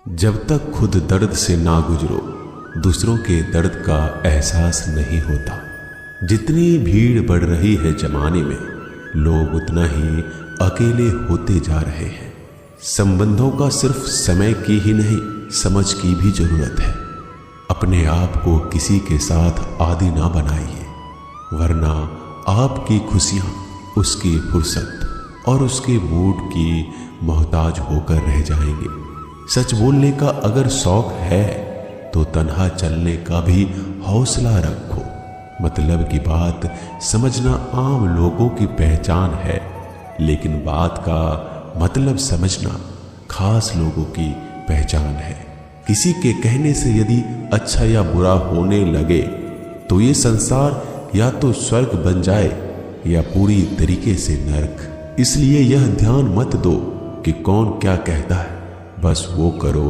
जब तक खुद दर्द से ना गुजरो दूसरों के दर्द का एहसास नहीं होता। जितनी भीड़ बढ़ रही है जमाने में, लोग उतना ही अकेले होते जा रहे हैं। संबंधों का सिर्फ समय की ही नहीं, समझ की भी जरूरत है। अपने आप को किसी के साथ आदी ना बनाइए, वरना आपकी खुशियां उसकी फुर्सत और उसके मूड की मोहताज होकर रह जाएंगे। सच बोलने का अगर शौक है तो तन्हा चलने का भी हौसला रखो। मतलब की बात समझना आम लोगों की पहचान है, लेकिन बात का मतलब समझना खास लोगों की पहचान है। किसी के कहने से यदि अच्छा या बुरा होने लगे तो ये संसार या तो स्वर्ग बन जाए या पूरी तरीके से नरक। इसलिए यह ध्यान मत दो कि कौन क्या कहता है, बस वो करो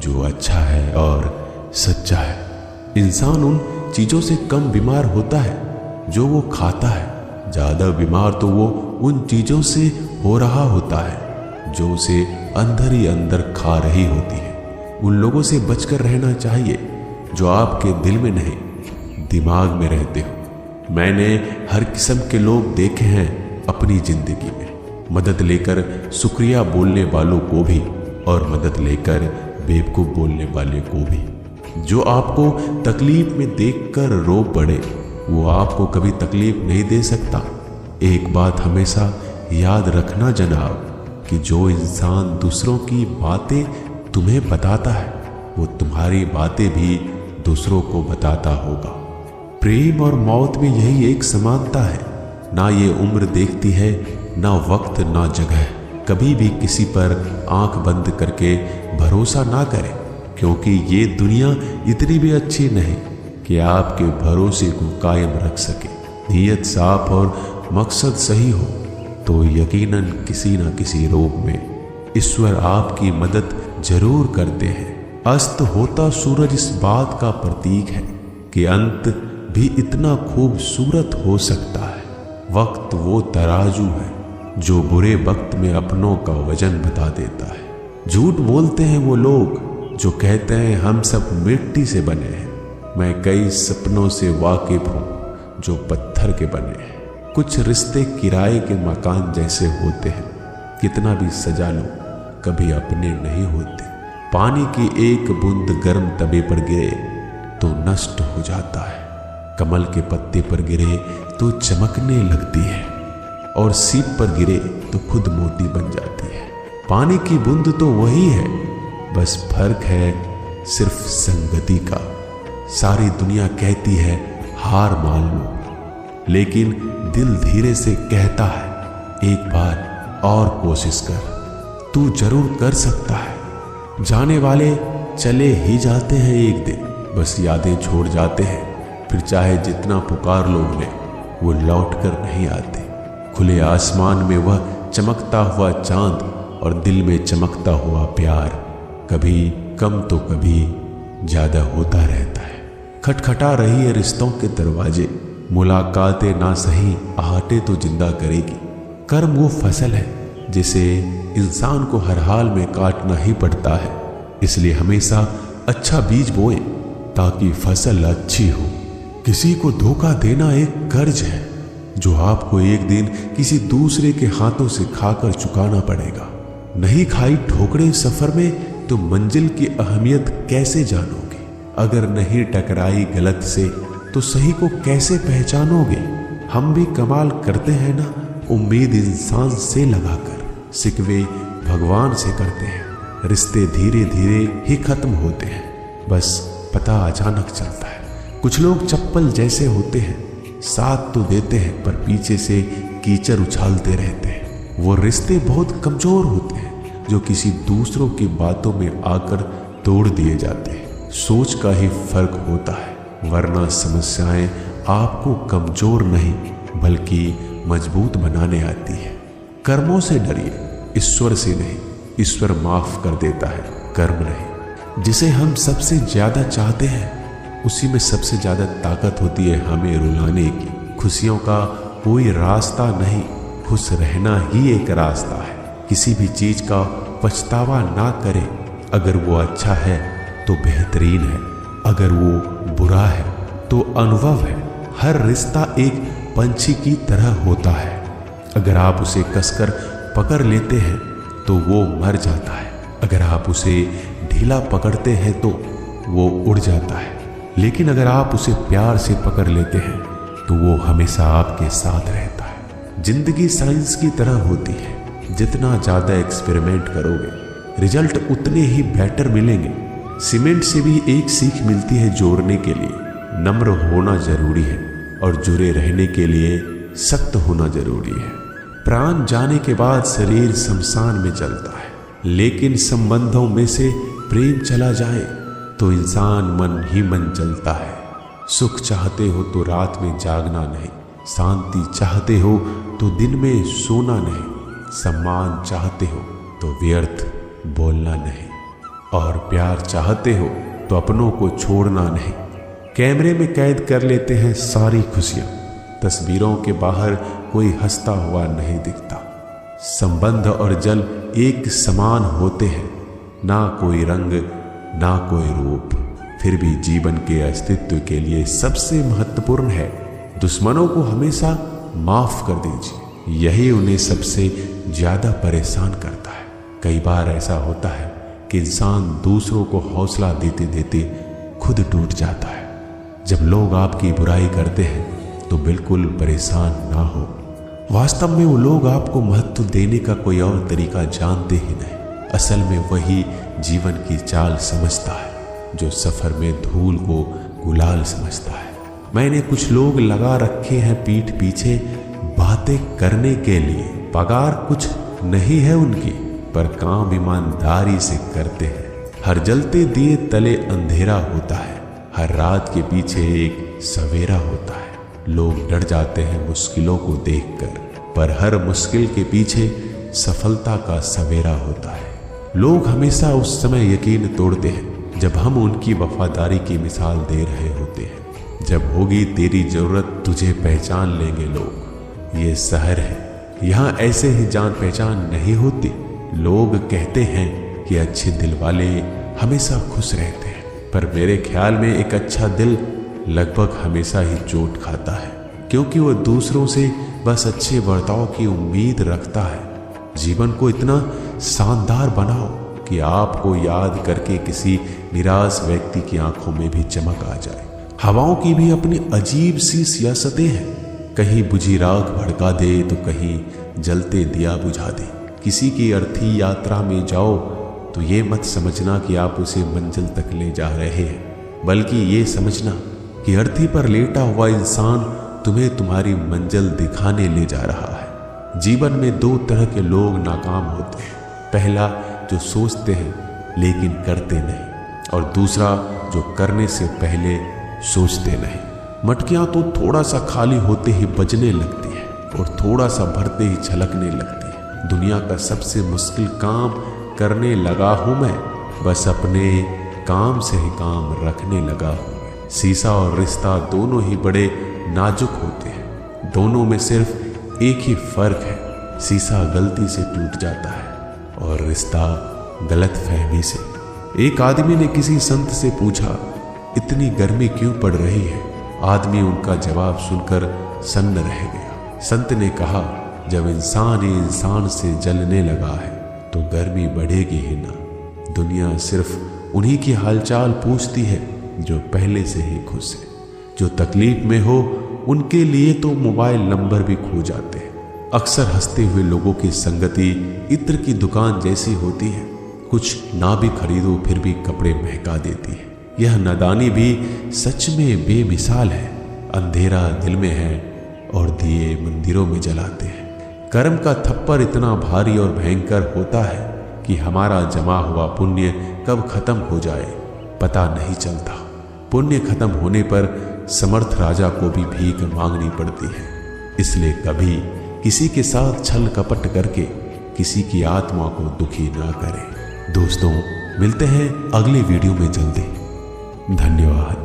जो अच्छा है और सच्चा है। इंसान उन चीजों से कम बीमार होता है जो वो खाता है, ज्यादा बीमार तो वो उन चीजों से हो रहा होता है जो उसे अंदर ही अंदर खा रही होती है। उन लोगों से बचकर रहना चाहिए जो आपके दिल में नहीं, दिमाग में रहते हो। मैंने हर किस्म के लोग देखे हैं अपनी जिंदगी में, मदद लेकर शुक्रिया बोलने वालों को भी और मदद लेकर बेवकूफ बोलने वाले को भी। जो आपको तकलीफ में देखकर रो पड़े वो आपको कभी तकलीफ नहीं दे सकता। एक बात हमेशा याद रखना जनाब, कि जो इंसान दूसरों की बातें तुम्हें बताता है वो तुम्हारी बातें भी दूसरों को बताता होगा। प्रेम और मौत में यही एक समानता है। ना ये उम्र देखती है, ना वक्त, ना जगह। कभी भी किसी पर आंख बंद करके भरोसा ना करें, क्योंकि ये दुनिया इतनी भी अच्छी नहीं कि आपके भरोसे को कायम रख सके। नीयत साफ और मकसद सही हो तो यकीनन किसी न किसी रूप में ईश्वर आपकी मदद जरूर करते हैं। अस्त होता सूरज इस बात का प्रतीक है कि अंत भी इतना खूबसूरत हो सकता है। वक्त वो तराजू है जो बुरे वक्त में अपनों का वजन बता देता है। झूठ बोलते हैं वो लोग जो कहते हैं हम सब मिट्टी से बने हैं। मैं कई सपनों से वाकिफ हूं जो पत्थर के बने हैं। कुछ रिश्ते किराए के मकान जैसे होते हैं, कितना भी सजा लो कभी अपने नहीं होते। पानी की एक बूंद गर्म तवे पर गिरे तो नष्ट हो जाता है, कमल के पत्ते पर गिरे तो चमकने लगती है और सीप पर गिरे तो खुद मोती बन जाती है। पानी की बूंद तो वही है, बस फर्क है सिर्फ संगति का। सारी दुनिया कहती है हार मान लो, लेकिन दिल धीरे से कहता है एक बार और कोशिश कर, तू जरूर कर सकता है। जाने वाले चले ही जाते हैं एक दिन, बस यादें छोड़ जाते हैं। फिर चाहे जितना पुकार लो उन्हें, वो लौट कर नहीं आते। खुले आसमान में वह चमकता हुआ चांद और दिल में चमकता हुआ प्यार कभी कम तो कभी ज्यादा होता रहता है। खटखटा रही है रिश्तों के दरवाजे, मुलाकातें ना सही आहटे तो जिंदा करेगी। कर्म वो फसल है जिसे इंसान को हर हाल में काटना ही पड़ता है। इसलिए हमेशा अच्छा बीज बोएं ताकि फसल अच्छी हो। किसी को धोखा देना एक कर्ज है जो आपको एक दिन किसी दूसरे के हाथों से खाकर चुकाना पड़ेगा। नहीं खाई ठोकरें सफर में तो मंजिल की अहमियत कैसे जानोगे? अगर नहीं टकराई गलत से तो सही को कैसे पहचानोगे? हम भी कमाल करते हैं ना, उम्मीद इंसान से लगाकर, सिकवे भगवान से करते हैं। रिश्ते धीरे धीरे ही खत्म होते हैं, बस पता अचानक चलता है। कुछ लोग चप्पल जैसे होते हैं, साथ तो देते हैं पर पीछे से कीचड़ उछालते रहते हैं। वो रिश्ते बहुत कमजोर होते हैं जो किसी दूसरों की बातों में आकर तोड़ दिए जाते हैं। सोच का ही फर्क होता है, वरना समस्याएं आपको कमजोर नहीं बल्कि मजबूत बनाने आती है। कर्मों से डरिए, ईश्वर से नहीं। ईश्वर माफ कर देता है, कर्म नहीं। जिसे हम सबसे ज्यादा चाहते हैं उसी में सबसे ज्यादा ताकत होती है हमें रुलाने की। खुशियों का कोई रास्ता नहीं, खुश रहना ही एक रास्ता है। किसी भी चीज का पछतावा ना करें, अगर वो अच्छा है तो बेहतरीन है, अगर वो बुरा है तो अनुभव है। हर रिश्ता एक पंछी की तरह होता है, अगर आप उसे कसकर पकड़ लेते हैं तो वो मर जाता है, अगर आप उसे ढीला पकड़ते हैं तो वो उड़ जाता है, लेकिन अगर आप उसे प्यार से पकड़ लेते हैं तो वो हमेशा आपके साथ रहता है। जिंदगी साइंस की तरह होती है, जितना ज्यादा एक्सपेरिमेंट करोगे रिजल्ट उतने ही बेटर मिलेंगे। सीमेंट से भी एक सीख मिलती है जोड़ने के लिए, नम्र होना जरूरी है और जुड़े रहने के लिए सख्त होना जरूरी है। प्राण जाने के बाद शरीर शमशान में चलता है, लेकिन संबंधों में से प्रेम चला जाए तो इंसान मन ही मन चलता है। सुख चाहते हो तो रात में जागना नहीं, शांति चाहते हो तो दिन में सोना नहीं, सम्मान चाहते हो तो व्यर्थ बोलना नहीं, और प्यार चाहते हो तो अपनों को छोड़ना नहीं। कैमरे में कैद कर लेते हैं सारी खुशियां, तस्वीरों के बाहर कोई हंसता हुआ नहीं दिखता। संबंध और जल एक समान होते हैं, ना कोई रंग ना कोई रूप, फिर भी जीवन के अस्तित्व के लिए सबसे महत्वपूर्ण है दुश्मनों को हमेशा माफ कर दीजिए, यही उन्हें सबसे ज्यादा परेशान करता है। कई बार ऐसा होता है कि इंसान दूसरों को हौसला देते देते खुद टूट जाता है। जब लोग आपकी बुराई करते हैं तो बिल्कुल परेशान ना हो, वास्तव में वो लोग आपको महत्व देने का कोई और तरीका जानते ही नहीं। असल में वही जीवन की चाल समझता है जो सफर में धूल को गुलाल समझता है। मैंने कुछ लोग लगा रखे हैं पीठ पीछे बातें करने के लिए, पगार कुछ नहीं है उनकी, पर काम ईमानदारी से करते हैं। हर जलते दिए तले अंधेरा होता है, हर रात के पीछे एक सवेरा होता है। लोग डर जाते हैं मुश्किलों को देखकर, पर हर मुश्किल के पीछे सफलता का सवेरा होता है। लोग हमेशा उस समय यकीन तोड़ते हैं जब हम उनकी वफादारी की मिसाल दे रहे होते हैं। जब होगी तेरी जरूरत तुझे पहचान लेंगे लोग। ये शहर है, यहाँ ऐसे ही जान पहचान नहीं होती। लोग कहते हैं कि अच्छे दिल वाले हमेशा खुश रहते हैं, पर मेरे ख्याल में एक अच्छा दिल लगभग हमेशा ही चोट खाता है, क्योंकि वो दूसरों से बस अच्छे बर्ताव की उम्मीद रखता है। जीवन को इतना शानदार बनाओ कि आपको याद करके किसी निराश व्यक्ति की आंखों में भी चमक आ जाए। हवाओं की भी अपनी अजीब सी सियासतें हैं, कहीं बुझी राख भड़का दे तो कहीं जलते दिया बुझा दे। किसी की अर्थी यात्रा में जाओ तो ये मत समझना कि आप उसे मंजिल तक ले जा रहे हैं, बल्कि ये समझना कि अर्थी पर लेटा हुआ इंसान तुम्हें तुम्हारी मंजिल दिखाने ले जा रहा है। जीवन में दो तरह के लोग नाकाम होते हैं, पहला जो सोचते हैं लेकिन करते नहीं, और दूसरा जो करने से पहले सोचते नहीं। मटकियां तो थोड़ा सा खाली होते ही बजने लगती है और थोड़ा सा भरते ही छलकने लगती है। दुनिया का सबसे मुश्किल काम करने लगा हूं मैं, बस अपने काम से ही काम रखने लगा हूं। शीशा और रिश्ता दोनों ही बड़े नाजुक होते हैं, दोनों में सिर्फ एक ही फर्क है, शीशा गलती से टूट जाता है और रिश्ता गलतफहमी से। एक आदमी ने किसी संत से पूछा, इतनी गर्मी क्यों पड़ रही है? आदमी उनका जवाब सुनकर सन्न रह गया। संत ने कहा, जब इंसान ही इंसान से जलने लगा है तो गर्मी बढ़ेगी ही ना। दुनिया सिर्फ उन्हीं की हालचाल पूछती है जो पहले से ही खुश है। जो तकलीफ में हो उनके लिए तो मोबाइल नंबर भी खो जाते हैं। अक्सर हंसते हुए लोगों की संगति इत्र की दुकान जैसी होती है, कुछ ना भी खरीदो फिर भी कपड़े महका देती है। यह नादानी भी सच में बेमिसाल है। अंधेरा दिल में है और दिए मंदिरों में जलाते हैं। कर्म का थप्पड़ इतना भारी और भयंकर होता है कि हमारा जमा हुआ पुण्य कब खत्म हो जाए पता नहीं चलता। पुण्य खत्म होने पर समर्थ राजा को भी भीख मांगनी पड़ती है। इसलिए कभी किसी के साथ छल कपट करके किसी की आत्मा को दुखी ना करें। दोस्तों, मिलते हैं अगले वीडियो में जल्दी। धन्यवाद।